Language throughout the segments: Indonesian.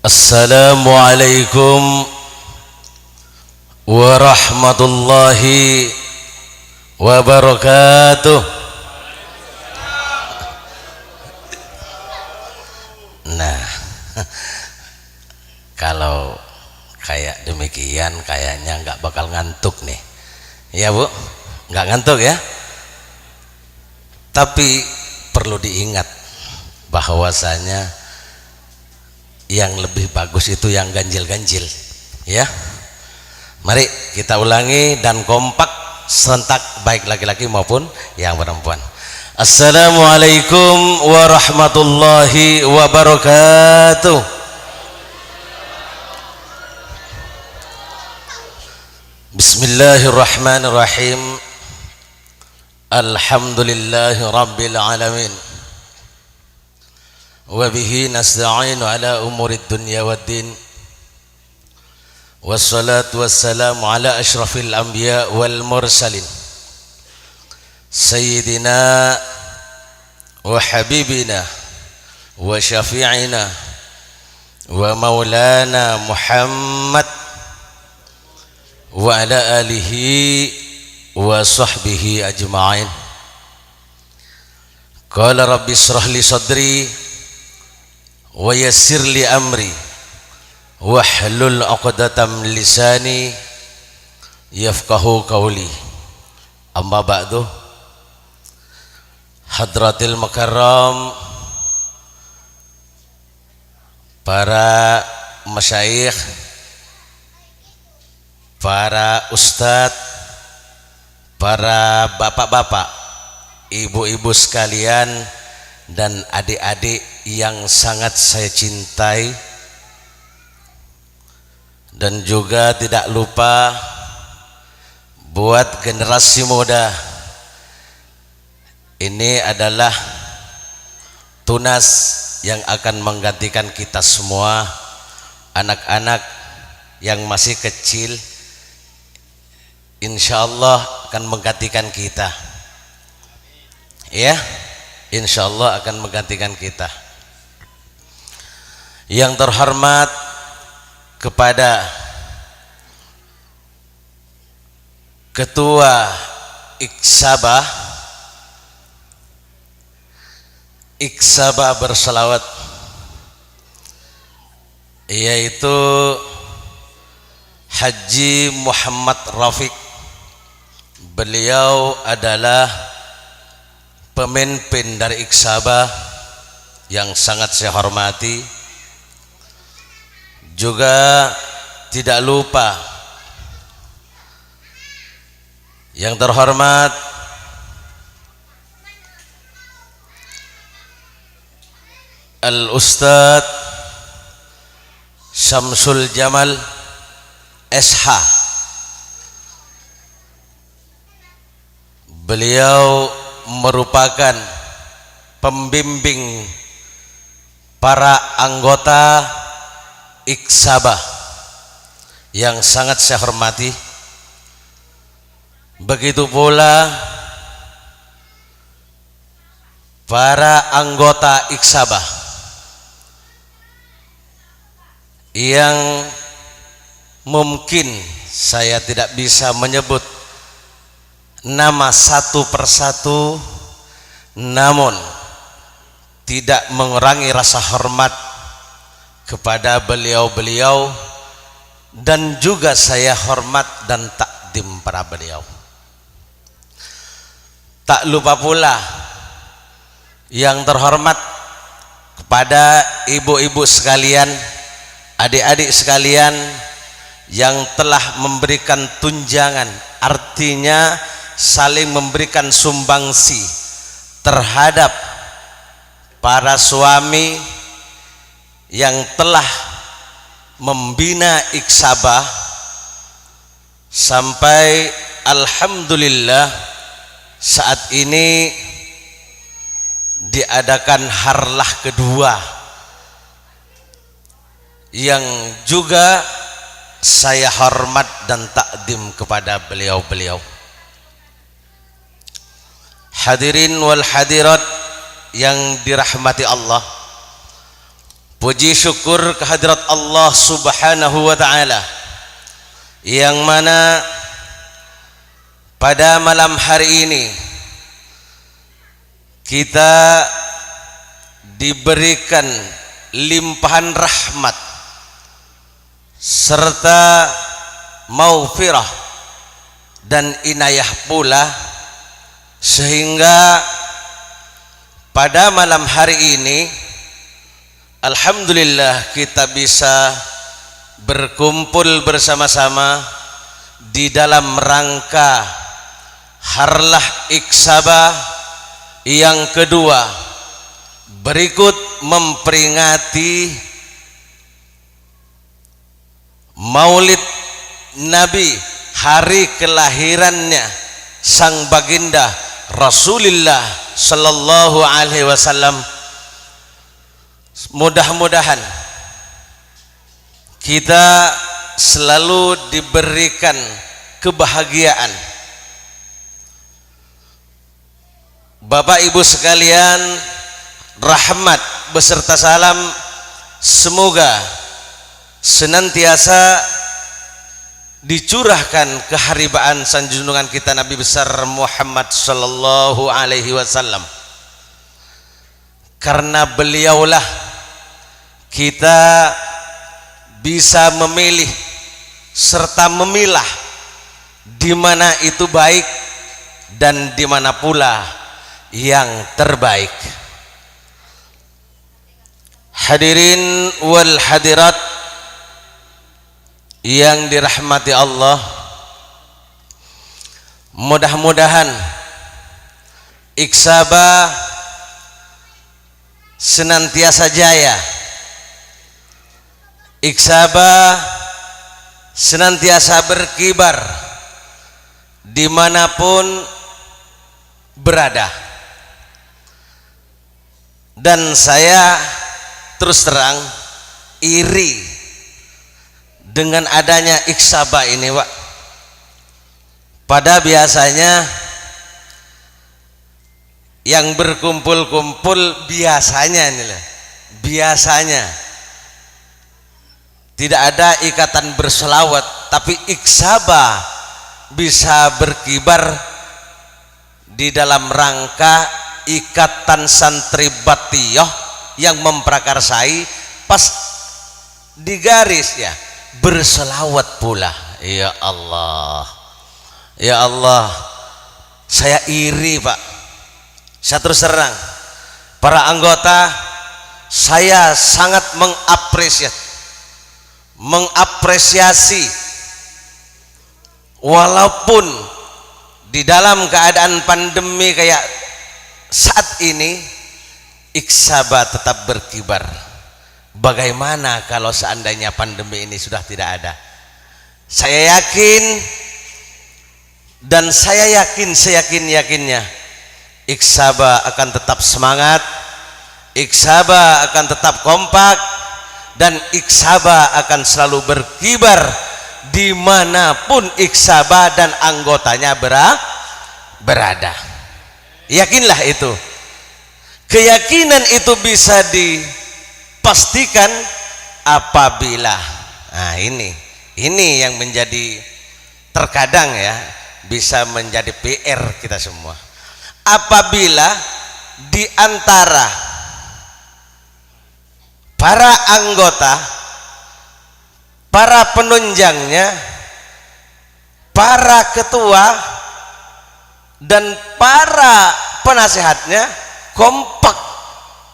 Assalamualaikum warahmatullahi wabarakatuh. Nah, kalau kayak demikian kayaknya nggak bakal ngantuk nih, ya Bu, nggak ngantuk ya. Tapi perlu diingat bahwasanya yang lebih bagus itu yang ganjil-ganjil, ya. Mari kita ulangi dan kompak serentak, baik laki-laki maupun yang perempuan. Assalamualaikum warahmatullahi wabarakatuh. Bismillahirrahmanirrahim. Alhamdulillahi rabbil alamin. Wabihi nasta'inu ala umurid dunya waddin. Wassalatu wassalamu ala ashrafil anbiya wal mursalin Sayyidina wa habibina wa syafi'ina wa maulana Muhammad wa ala alihi wa sahbihi ajma'in. Qala rabbi israh li sadri wa yassir li amri wahlul 'uqdatam lisani yafqahu qawli. Amma ba'du. Hadratil mukarram, para masyayikh, para ustadz, para bapak-bapak, ibu-ibu sekalian, dan adik-adik yang sangat saya cintai, dan juga tidak lupa buat generasi muda. Ini adalah tunas yang akan menggantikan kita semua. Anak-anak yang masih kecil insya Allah akan menggantikan kita, ya, insya Allah akan menggantikan kita. Yang terhormat kepada Ketua Iksaba berselawat, yaitu Haji Muhammad Rafiq. Beliau adalah pemimpin dari Iksaba yang sangat saya hormati. Juga tidak lupa yang terhormat Al-Ustadz Syamsul Jamal SH. Beliau merupakan pembimbing para anggota Iksaba yang sangat saya hormati. Begitu pula para anggota Iksaba yang mungkin saya tidak bisa menyebut nama satu persatu, namun tidak mengurangi rasa hormat kepada beliau-beliau, dan juga saya hormat dan takdim para beliau. Tak lupa pula yang terhormat kepada ibu-ibu sekalian, adik-adik sekalian yang telah memberikan tunjangan, artinya saling memberikan sumbangsi terhadap para suami yang telah membina Iksaba sampai alhamdulillah saat ini diadakan harlah kedua yang juga saya hormat dan takdim kepada beliau-beliau. Hadirin wal hadirat yang dirahmati Allah, puji syukur kehadirat Allah Subhanahu wa ta'ala, yang mana pada malam hari ini kita diberikan limpahan rahmat serta maufirah dan inayah pula, sehingga pada malam hari ini alhamdulillah kita bisa berkumpul bersama-sama di dalam rangka Harlah Iksaba yang kedua, berikut memperingati Maulid Nabi, hari kelahirannya sang baginda Rasulullah sallallahu alaihi wasallam. Mudah-mudahan kita selalu diberikan kebahagiaan. Bapak Ibu sekalian, rahmat beserta salam semoga senantiasa dicurahkan keharibaan sanjungan kita Nabi besar Muhammad sallallahu alaihi wasallam. Karena beliaulah kita bisa memilih serta memilah di mana itu baik dan di mana pula yang terbaik. Hadirin wal hadirat yang dirahmati Allah, mudah-mudahan Iksaba senantiasa jaya, Iksaba senantiasa berkibar dimanapun berada. Dan saya terus terang iri dengan adanya Iksaba ini, Pak. Pada biasanya yang berkumpul-kumpul biasanya tidak ada ikatan berselawat, tapi Iksaba bisa berkibar di dalam rangka ikatan santri batiyah yang memprakarsai, pas di garis ya berselawat pula. Ya Allah, ya Allah, saya iri, Pak. Saya terus terang, para anggota, saya sangat mengapresiasi walaupun di dalam keadaan pandemi kayak saat ini Iksaba tetap berkibar. Bagaimana kalau seandainya pandemi ini sudah tidak ada? Saya yakin dan saya yakin seyakin-yakinnya Iksaba akan tetap semangat, Iksaba akan tetap kompak, dan Iksaba akan selalu berkibar dimanapun Iksaba dan anggotanya berada. Yakinlah itu. Keyakinan itu bisa dipastikan apabila, nah ini yang menjadi terkadang ya bisa menjadi PR kita semua. Apabila di antara para anggota, para penunjangnya, para ketua dan para penasehatnya kompak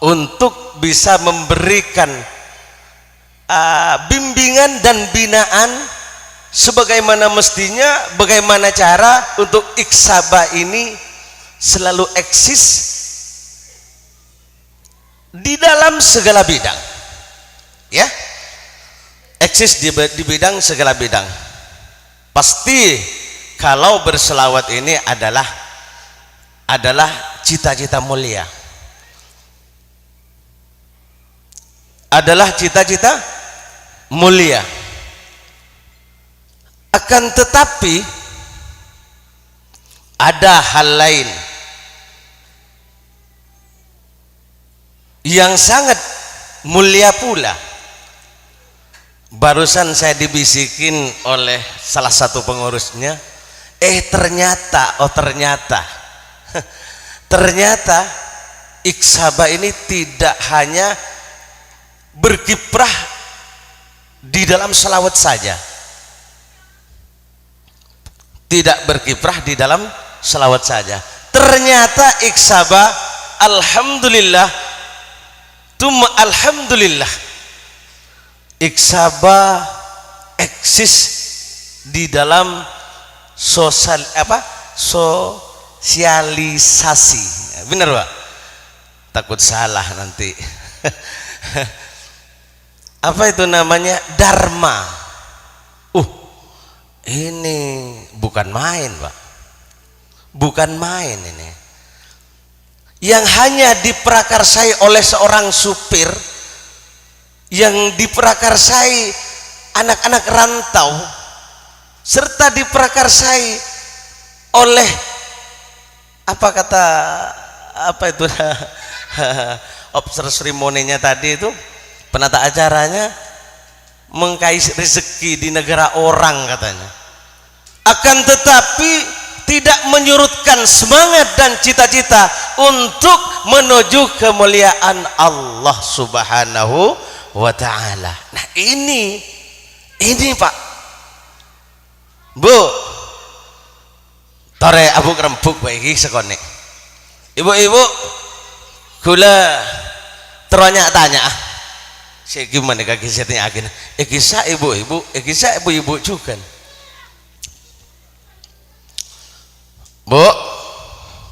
untuk bisa memberikan bimbingan dan binaan sebagaimana mestinya, bagaimana cara untuk Iksaba ini selalu eksis di dalam segala bidang, ya, eksis di bidang segala bidang. Pasti kalau berselawat ini adalah cita-cita mulia, adalah cita-cita mulia. Akan tetapi ada hal lain yang sangat mulia pula. Barusan saya dibisikin oleh salah satu pengurusnya, ternyata ternyata iksaba ini tidak hanya berkiprah di dalam salawat saja, tidak berkiprah di dalam salawat saja. Ternyata iksaba, alhamdulillah, tuma alhamdulillah, iksaba eksis di dalam sosialisasi. Benar Pak? Takut salah nanti. Apa itu namanya? Dharma. Ini bukan main Pak, bukan main ini. Yang hanya diprakarsai oleh seorang supir, yang diprakarsai anak-anak rantau, serta diprakarsai oleh apa itu observer ceremoninya tadi itu, penata acaranya, mengkais rezeki di negara orang katanya. Akan tetapi tidak menyurutkan semangat dan cita-cita untuk menuju kemuliaan Allah Subhanahu wa ta'ala. Nah ini Pak Bu, tore abu kerempuk baiki sekone. Ibu-ibu gula tanya saya gimana kaki setnya agen kisah ibu-ibu kisah ibu-ibu juga Bu,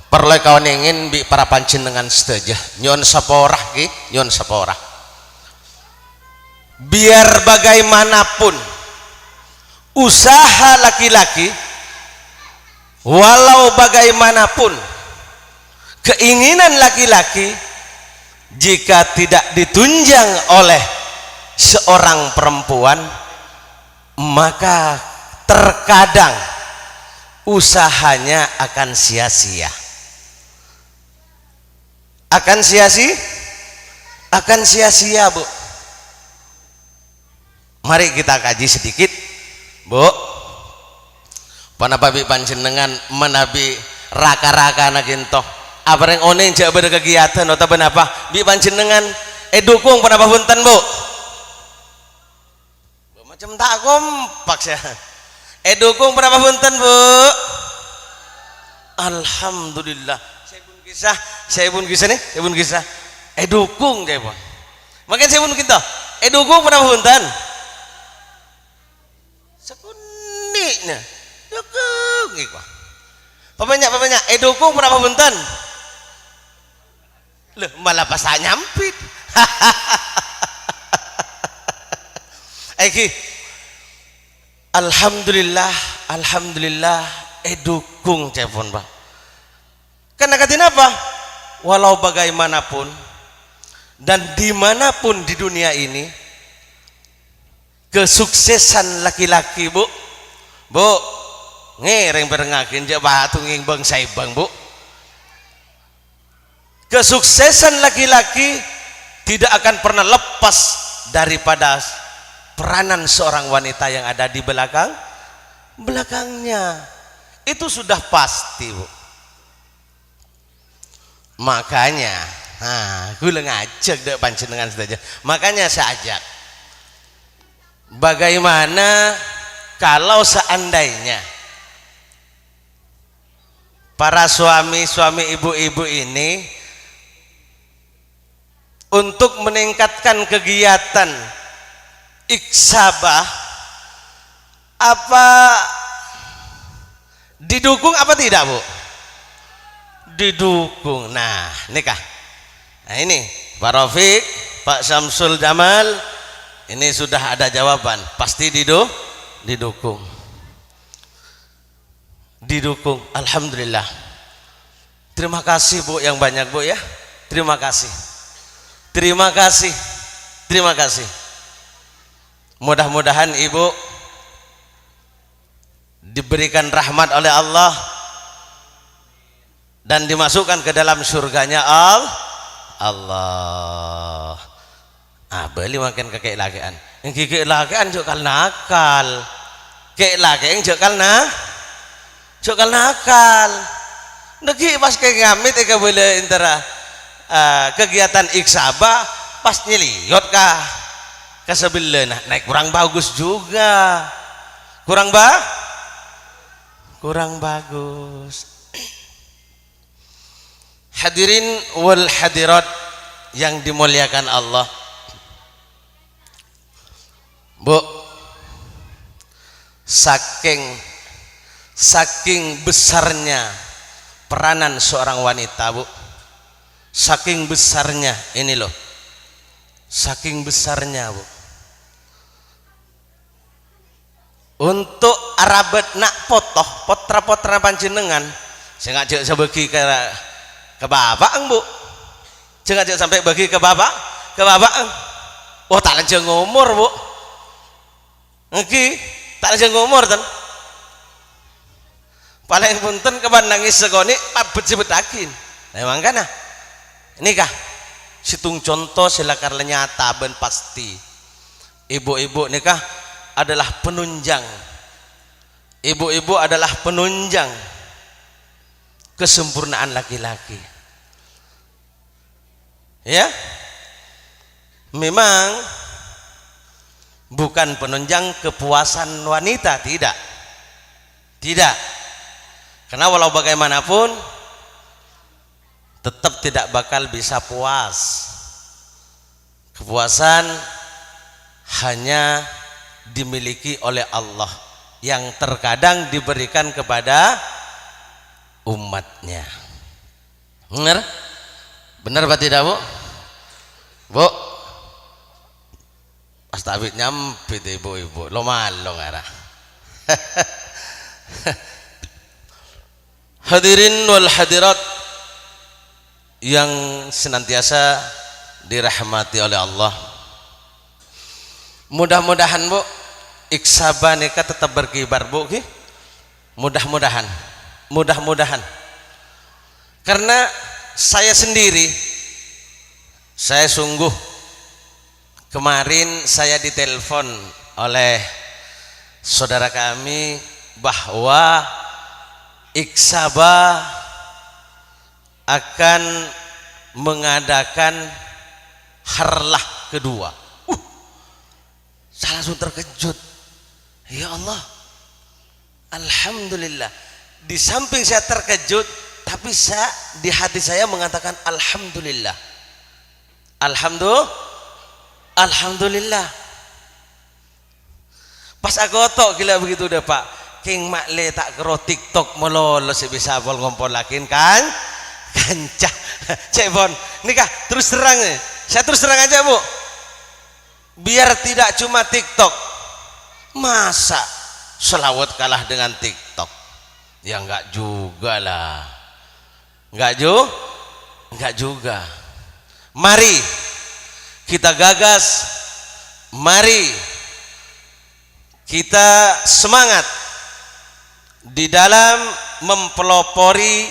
perlu kawan ingin bi para pancin dengan setuju nyon saporah nyon saporah. Biar bagaimanapun usaha laki-laki, walau bagaimanapun keinginan laki-laki, jika tidak ditunjang oleh seorang perempuan, maka terkadang usahanya akan sia-sia. Akan sia-sia Bu. Mari kita kaji sedikit Bu. Panapa bi panjenengan menabi raka-raka nagintoh apa yang onen jak berkegiatan atau benapa bi panjenengan dukung panapa punten Bu. Macam tak kompak saya. Dukung panapa punten Bu. Alhamdulillah. Saya pun kisah nih, dukung saya pun. Makin saya pun kita dukung panapa punten. Sekuniknya dukung iku. Pamanyak dukung panapa punten. Loh, malah pas nyampit. Alhamdulillah dukung telepon Pak. Karena katin apa? Walau bagaimanapun dan dimanapun di dunia ini, kesuksesan laki-laki Bu ngereng berengakin jak batu nging bangsa bang Bu. Kesuksesan laki-laki tidak akan pernah lepas daripada peranan seorang wanita yang ada di belakangnya. Itu sudah pasti Bu. Makanya gue ngajak dek panjenengan saja. Makanya saya ajak, bagaimana kalau seandainya para suami-suami ibu-ibu ini untuk meningkatkan kegiatan iksabah, apa didukung apa tidak Bu? Didukung. Nah nikah. Nah ini Pak Rafiq, Pak Syamsul Jamal, ini sudah ada jawaban. Pasti didukung. Alhamdulillah. Terima kasih Bu yang banyak Bu ya. Terima kasih. Mudah-mudahan Ibu diberikan rahmat oleh Allah dan dimasukkan ke dalam surganya Allah. beli makan ke kek lakian yang kek lakian jokal nakal kek lakian jokal nakal negi pas kayak ngamit eka boleh intera kegiatan iksaba pas nyeliot kah kesebelah naik kurang bagus juga kurang bagus. Hadirin wal hadirat yang dimuliakan Allah, Bu, saking besarnya peranan seorang wanita, Bu, saking besarnya ini loh, saking besarnya, Bu, untuk arabet nak potra panjenengan saya ngajak sebagi ke bapak, Bu, jangan sampai bagi ke bapak oh tak lanjut ngumur, Bu, niki tak lanjut ngumur ten paling punten keban nangis segoni pabet sebetakin memang kan ini kah situng contoh silakan nyata ben pasti ibu-ibu nikah adalah penunjang, ibu-ibu adalah penunjang kesempurnaan laki-laki, ya, memang bukan penunjang kepuasan wanita, tidak, karena walau bagaimanapun tetap tidak bakal bisa puas. Kepuasan hanya dimiliki oleh Allah yang terkadang diberikan kepada umatnya. Benar apa tidak, Bu? Bu, pas tabik nyampit ibu-ibu lo malu ngara. Hadirin wal hadirat yang senantiasa dirahmati oleh Allah, mudah-mudahan, Bu, iksaba nikah tetap berkibar, Bu, mudah-mudahan karena saya sendiri, saya sungguh kemarin saya ditelepon oleh saudara kami bahwa iksaba akan mengadakan harlah kedua. Saya langsung terkejut, ya Allah, alhamdulillah. Di samping saya terkejut, tapi di hati saya mengatakan alhamdulillah, alhamdulillah. Pas aku otok gila begitu deh, Pak, king makle tak kero TikTok melolo si bisa bol ngompol lakin kan kancah cebon nikah terus terang, saya terus terang aja, Bu, biar tidak cuma TikTok. Masa selawat kalah dengan TikTok? Ya enggak juga lah, enggak juga. Mari kita gagas, mari kita semangat di dalam mempelopori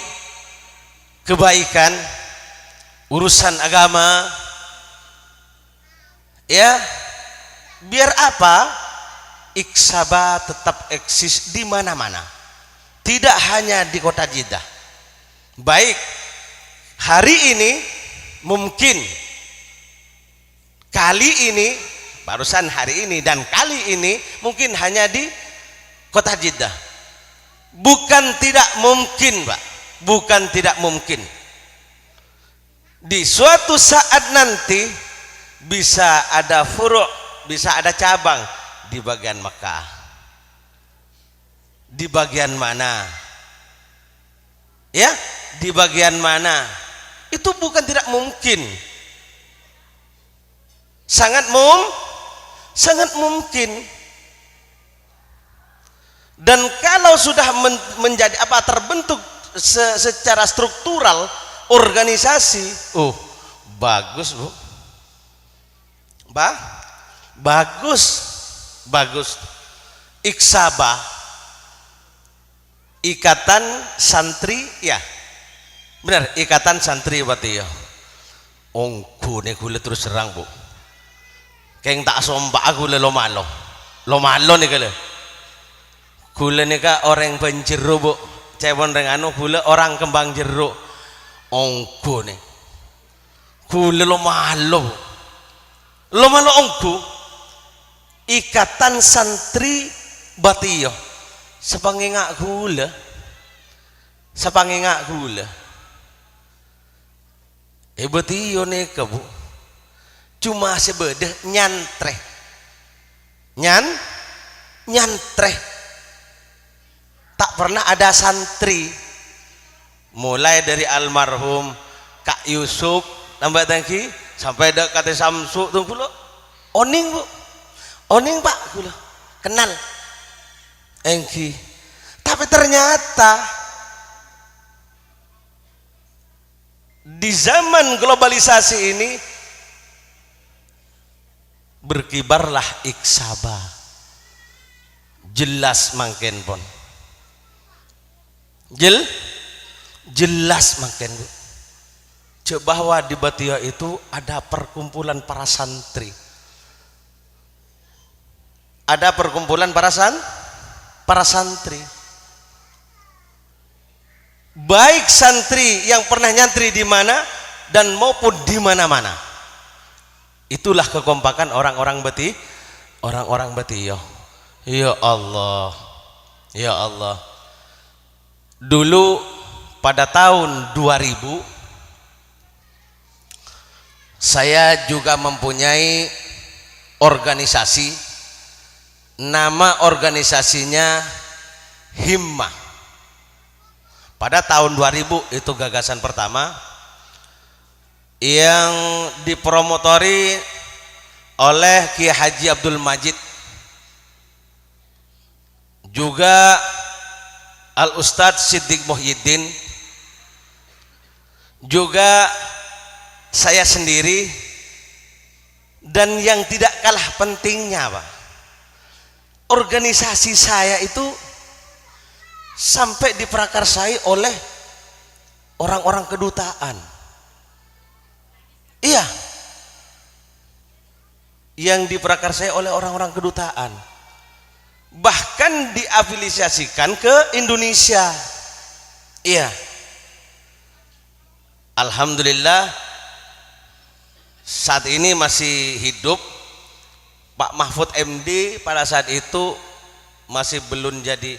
kebaikan urusan agama, ya, biar apa? Iksaba tetap eksis di mana-mana, tidak hanya di kota Jeddah. Baik hari ini, mungkin kali ini, barusan hari ini dan kali ini mungkin hanya di kota Jeddah. Bukan tidak mungkin, Pak, bukan tidak mungkin. Di suatu saat nanti bisa ada furu', bisa ada cabang di bagian Mekah. Di bagian mana? Ya, di bagian mana? Itu bukan tidak mungkin. Sangat mungkin. Dan kalau sudah menjadi terbentuk secara struktural organisasi, bagus, Bu. Bagus. Iksaba, ikatan santri, ya benar, ikatan santri berarti ya. Ongku nih kulit terus serang, Bu. keng tak sompak aku lo malo nih kale gula nih kak orang penjeruk bu cewek dengan anu gula orang kembang jeruk ongko nih gula lo malo ongko ikatan santri Batio sepangengak gula Batio nih bu cuma sebedah nyantre tak pernah ada santri mulai dari almarhum Kak Yusuf tambah tangki sampai dekat Samsu tuh pulo oning bu oning pak pulo kenal engki tapi ternyata di zaman globalisasi ini berkibarlah iksaba jelas mangken pon jelas mangken bu bahwa di Batio itu ada perkumpulan para santri para santri baik santri yang pernah nyantri di mana dan maupun di mana-mana. Itulah kekompakan orang-orang Batio. Ya Allah dulu pada tahun 2000 saya juga mempunyai organisasi, nama organisasinya Himmah. Pada tahun 2000 itu gagasan pertama yang dipromotori oleh Kiai Haji Abdul Majid, juga Al Ustadz Siddiq Muhyiddin, juga saya sendiri, dan yang tidak kalah pentingnya Pak, organisasi saya itu sampai diprakarsai oleh orang-orang kedutaan. Iya, yang diprakarsai oleh orang-orang kedutaan, bahkan diafiliasikan ke Indonesia. Iya, alhamdulillah saat ini masih hidup Pak Mahfud MD. Pada saat itu masih belum jadi,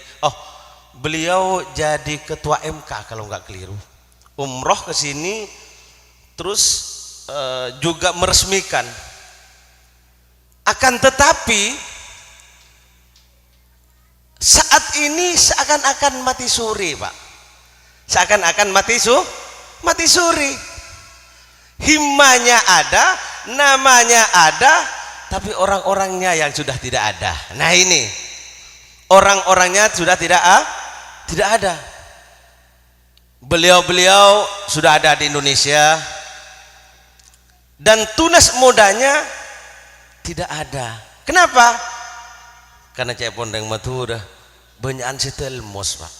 beliau jadi ketua MK kalau nggak keliru, umroh ke sini terus juga meresmikan. Akan tetapi saat ini seakan-akan mati suri Pak, seakan-akan mati suri. Himmahnya ada, namanya ada, tapi orang-orangnya yang sudah tidak ada. Nah ini orang-orangnya sudah tidak ada. Beliau-beliau sudah ada di Indonesia dan tunas mudanya tidak ada. Kenapa? Karena cek pondeng matu udah banyakan setel mos Pak,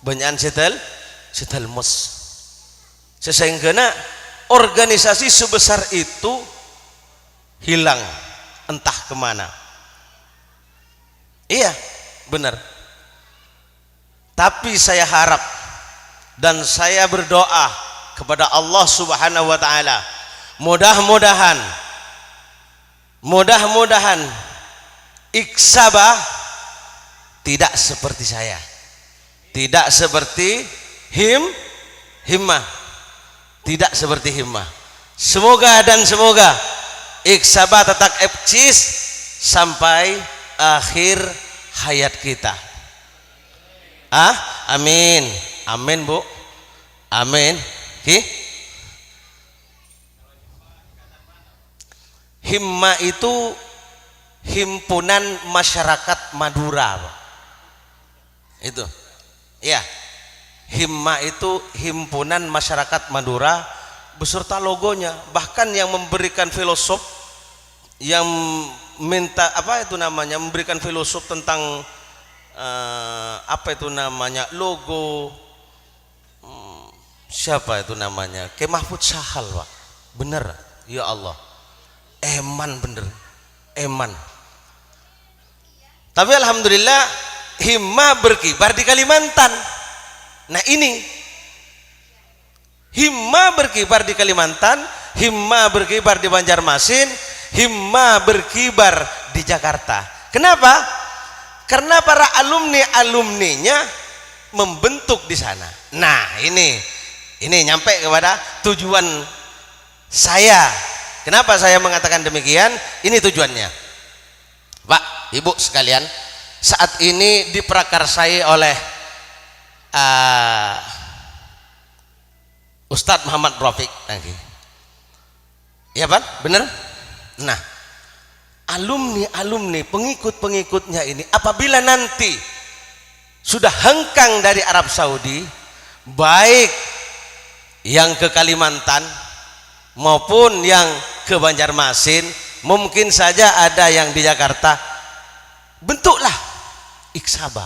banyakan setel mos, sehingga organisasi sebesar itu hilang entah kemana. Iya benar. Tapi saya harap dan saya berdoa kepada Allah Subhanahu wa taala, mudah-mudahan iksabah tidak seperti saya, tidak seperti himmah, tidak seperti himmah. Semoga iksabah tetap eksis sampai akhir hayat kita. Amin, amin Bu, amin. Himmah itu himpunan masyarakat Madura Pak. Itu ya, Himmah itu himpunan masyarakat Madura beserta logonya, bahkan yang memberikan filosof, yang minta memberikan filosof tentang logo, siapa itu namanya, Ke Mahfud Sahal Pak. Bener ya Allah, eman bener. Eman. Tapi alhamdulillah himma berkibar di Kalimantan. Nah ini himma berkibar di Kalimantan, himma berkibar di Banjarmasin, himma berkibar di Jakarta. Kenapa? Karena para alumninya membentuk di sana. Nah ini nyampe kepada tujuan saya. Kenapa saya mengatakan demikian? Ini tujuannya, Pak, Ibu sekalian. Saat ini diprakarsai oleh Ustadz Muhammad Rafiq. Ya Pak, bener? Nah, alumni pengikut-pengikutnya ini apabila nanti sudah hengkang dari Arab Saudi, baik yang ke Kalimantan maupun yang ke Banjarmasin, mungkin saja ada yang di Jakarta, bentuklah Iksaba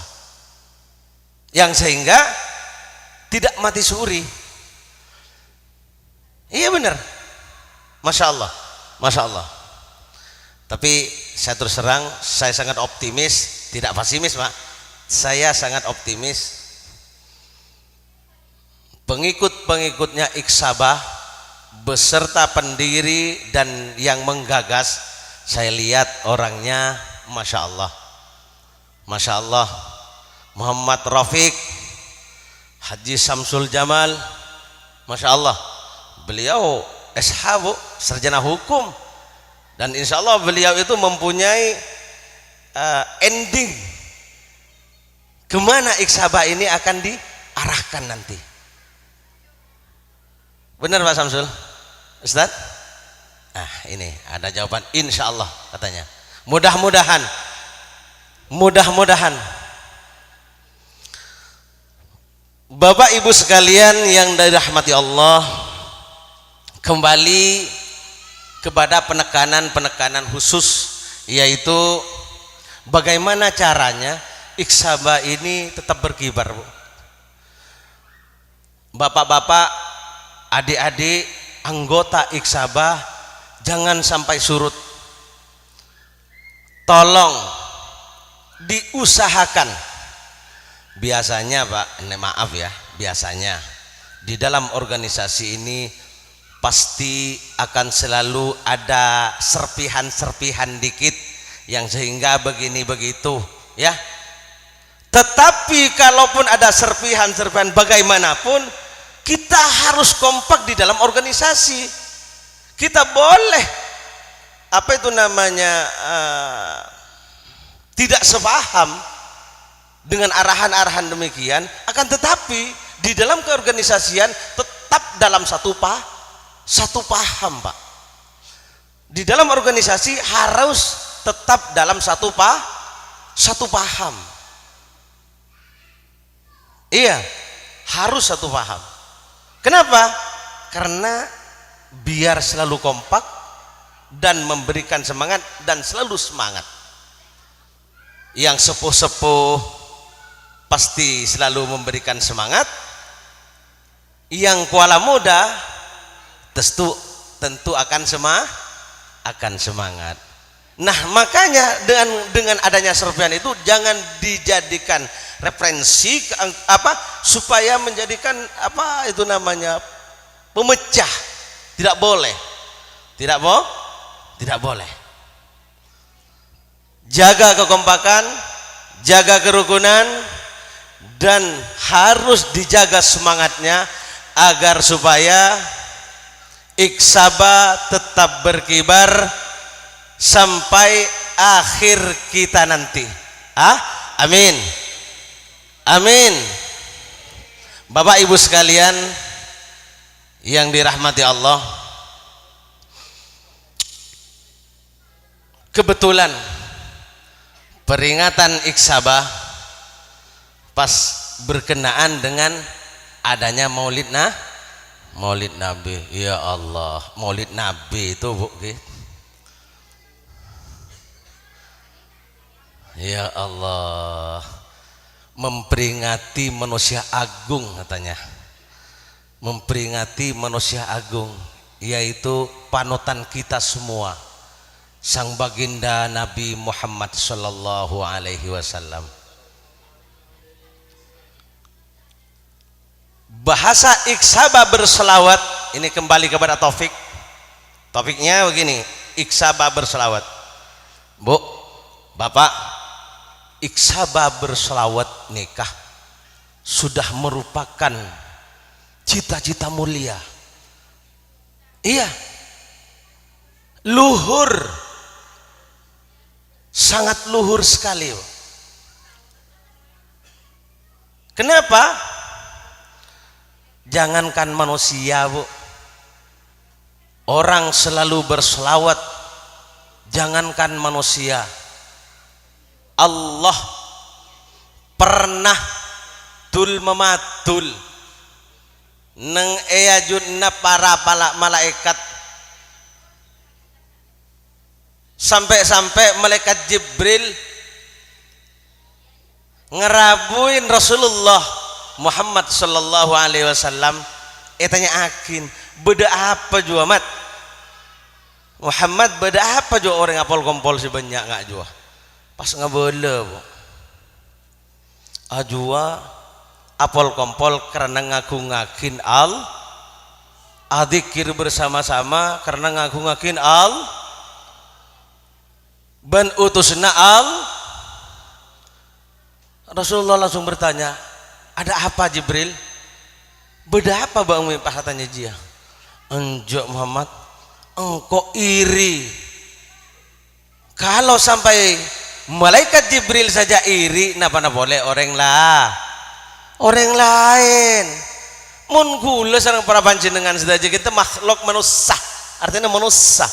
yang sehingga tidak mati suri. Iya benar, Masya Allah, Masya Allah. Tapi saya terus terang, saya sangat optimis, tidak pesimis Pak. Saya sangat optimis pengikut-pengikutnya Iksaba beserta pendiri dan yang menggagas, saya lihat orangnya Masya Allah, Masya Allah. Muhammad Rafiq, Haji Samsul Jamal, Masya Allah, beliau SH, sarjana hukum, dan insya Allah beliau itu mempunyai ending kemana Iksaba ini akan diarahkan nanti. Benar Pak Samsul? Ustaz? Ini ada jawaban insya Allah katanya. Mudah-mudahan Bapak Ibu sekalian yang dirahmati Allah, kembali kepada penekanan khusus, yaitu bagaimana caranya Iksaba ini tetap berkibar. Bapak-bapak, adik-adik, anggota Iksaba, jangan sampai surut. Tolong diusahakan. Biasanya Pak, maaf ya, biasanya di dalam organisasi ini pasti akan selalu ada serpihan-serpihan dikit yang sehingga begini begitu ya. Tetapi kalaupun ada serpihan-serpihan bagaimanapun, kita harus kompak di dalam organisasi. Kita boleh tidak sepaham dengan arahan-arahan demikian, akan tetapi di dalam keorganisasian tetap dalam satu paham Pak. Di dalam organisasi harus tetap dalam satu paham. Iya, harus satu paham. Kenapa? Karena biar selalu kompak dan memberikan semangat dan selalu semangat. Yang sepuh-sepuh pasti selalu memberikan semangat. Yang kuala muda tentu akan semangat. Nah, makanya dengan adanya serpihan itu jangan dijadikan referensi supaya menjadikan pemecah. Tidak boleh. Tidak boleh. Jaga kekompakan, jaga kerukunan, dan harus dijaga semangatnya agar supaya Iksaba tetap berkibar sampai akhir kita nanti. Amin. Amin. Bapak Ibu sekalian yang dirahmati Allah, kebetulan peringatan Iksaba pas berkenaan dengan adanya Maulid Nabi. Ya Allah, Maulid Nabi itu Bu, ya Allah, memperingati manusia agung katanya, memperingati manusia agung, yaitu panutan kita semua, sang baginda Nabi Muhammad sallallahu alaihi wasallam. Bahasa iksaba berselawat ini kembali kepada topik. Topiknya begini, iksaba berselawat. Bu, Bapak, iksaba berselawat nikah sudah merupakan cita-cita mulia. Iya, luhur, sangat luhur sekali. Kenapa? Jangankan manusia, Bu, orang selalu berselawat. Jangankan manusia, Allah pernah tul mematul neng eyajunna para malaikat, sampai-sampai malaikat Jibril ngerabuin Rasulullah Muhammad sallallahu alaihi wasallam. Tanya akin beda apa jua mat Muhammad, beda apa jua orang apol kompol si banyak nggak jua pas ngabela bu ajua apol kompol karena ngaku-ngakin adzikir bersama-sama karena ngaku-ngakin ban utusna Rasulullah langsung bertanya, ada apa Jibril? Beda apa bang pas katanya dia? Enjok Muhammad, engkau iri. Kalau sampai malaikat Jibril saja iri, napa boleh orang lain. Mun kula sareng para panjenengan sedaja kita makhluk manusia, artinya manusia.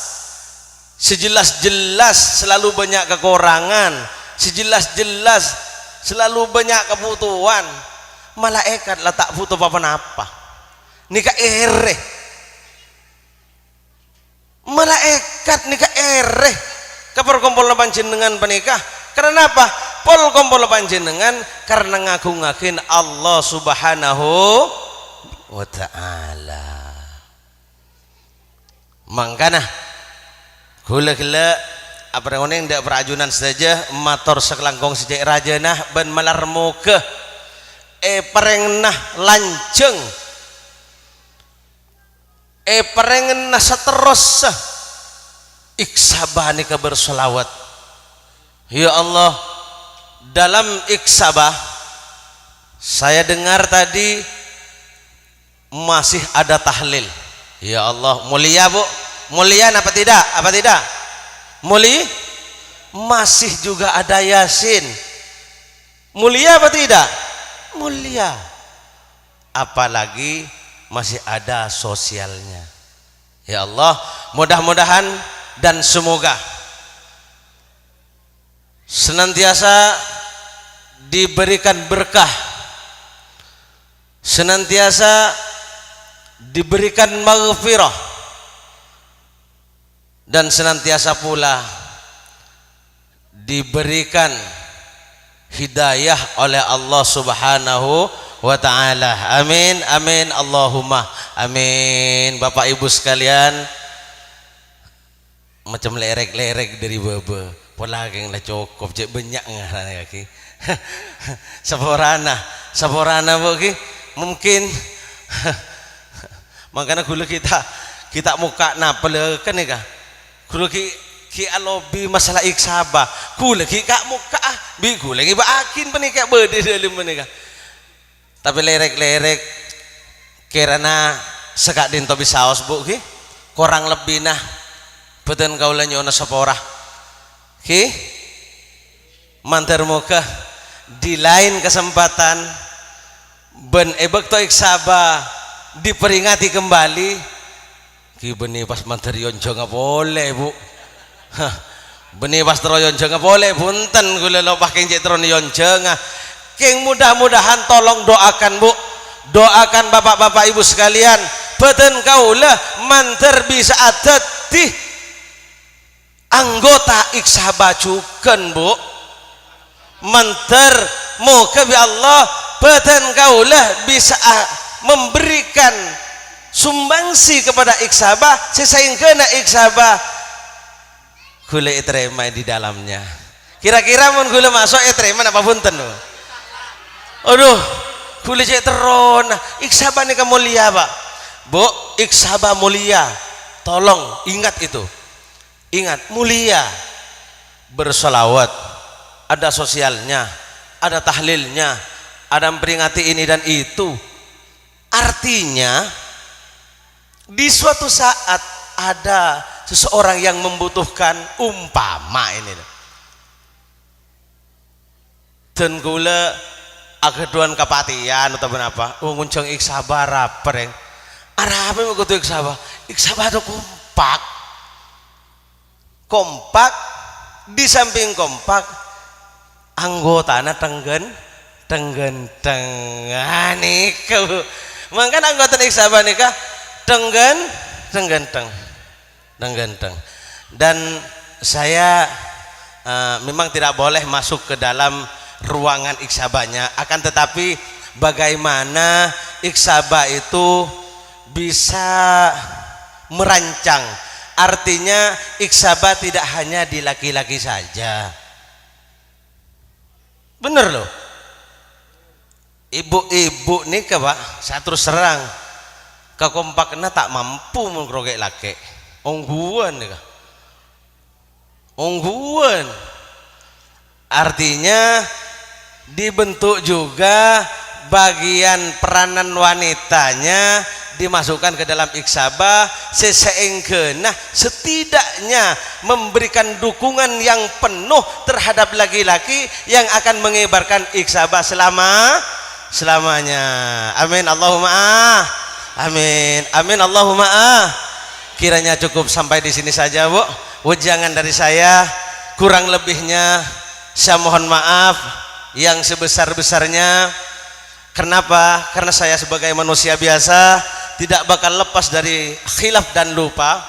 Sejelas-jelas selalu banyak kekurangan, sejelas-jelas selalu banyak kebutuhan. Malaikat lah tak butuh apa-apa. Nikah ereh. Malaikat nikah ereh. Kapal kompol panjenengan penikah. Karena apa? Pol kompol panjenengan karena ngaku-ngakin Allah Subhanahu wa ta'ala. Mangkana gula-gula apa yang ndak perajunan saja mator sekelangkong sejak rajanah ban malar muka perengnah lanceng perengnah seterus iksabah nikah berselawat. Ya Allah, dalam iksabah saya dengar tadi masih ada tahlil. Ya Allah, mulia Bu, mulia apa tidak? Apa tidak? Mulia, masih juga ada Yasin. Mulia apa tidak? Mulia. Apalagi masih ada sosialnya. Ya Allah, mudah-mudahan dan semoga senantiasa diberikan berkah, senantiasa diberikan maghfirah, dan senantiasa pula diberikan hidayah oleh Allah Subhanahu wa ta'ala. Amin, amin, Allahumma amin. Bapak Ibu sekalian, macam lerek-lerek dari baba pola yang lah cukup cek banyak ngarana kaki saborana bagi mungkin makanya gula kita muka napel kan ya gula ki alobi masalah iksaba gula ki kak muka bi gula ki baakin penikah berde dalam menikah tapi lerek-lerek karena sekak din tobi saos bu ki kurang lebih nah beten kaulah nyona saporah ki mantar muka di lain kesempatan ben ebek to iksaba diperingati kembali ki benih pas mantar yonjo nggak boleh bu benih pas teroyonjo nggak boleh punten gula lo pakai cetron yonjo nggak keng mudah-mudahan tolong doakan bu, doakan bapak-bapak ibu sekalian beten kaulah mantar bisa adat di anggota iksabacukan bu mantar moga bi Allah beten kaulah bisa memberikan sumbangsi kepada iksabah sehingga iksabah gula terima di dalamnya. Kira-kira mun gula masuk terima apa punten? Aduh, gula cek teron. Iksaba nih mulia pak, bu, iksaba mulia. Tolong ingat itu, ingat mulia. Bersolawat, ada sosialnya, ada tahlilnya, ada memperingati ini dan itu. Artinya di suatu saat ada seseorang yang membutuhkan, umpama ini dan gula ageduan kapatian atau apa nguncang iksaba raper arabe mau kudu iksaba itu kompak di samping kompak anggotana tenggen niku mangkan anggota iksaba nikah tenggen dan saya memang tidak boleh masuk ke dalam ruangan iksabanya, akan tetapi bagaimana iksaba itu bisa merancang, artinya iksaba tidak hanya di laki-laki saja, bener loh. Ibu-ibu nih pak saya terus serang kekompaknya tak mampu menggerogek laki ongguan nih ongguan, artinya dibentuk juga bagian peranan wanitanya dimasukkan ke dalam iksaba seseengkenah setidaknya memberikan dukungan yang penuh terhadap laki-laki yang akan mengibarkan iksaba selamanya. Amin Allahumma amin, amin Allahumma kiranya cukup sampai di sini saja bu. Wejangan dari saya, kurang lebihnya saya mohon maaf yang sebesar-besarnya. Kenapa? Karena saya sebagai manusia biasa tidak bakal lepas dari khilaf dan lupa.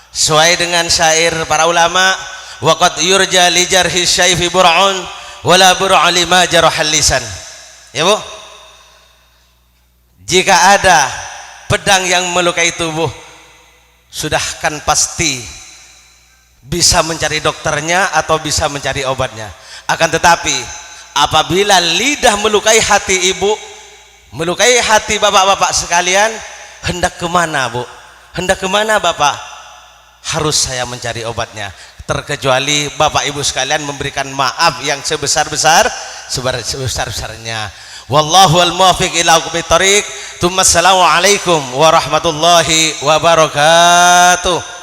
Sesuai dengan syair para ulama, waqad yurja li jarhi syaifi bur'un wala bur'a lima jarahal lisan. Ya bu, jika ada pedang yang melukai tubuh, sudah kan pasti bisa mencari dokternya atau bisa mencari obatnya. Akan tetapi apabila lidah melukai hati ibu, melukai hati bapak-bapak sekalian, hendak kemana bu? Hendak kemana bapak? Harus saya mencari obatnya. Terkecuali bapak ibu sekalian memberikan maaf yang sebesar-besarnya. Wallahu al-muwaffiq ila aqwamit thoriq. Assalamualaikum warahmatullahi wabarakatuh.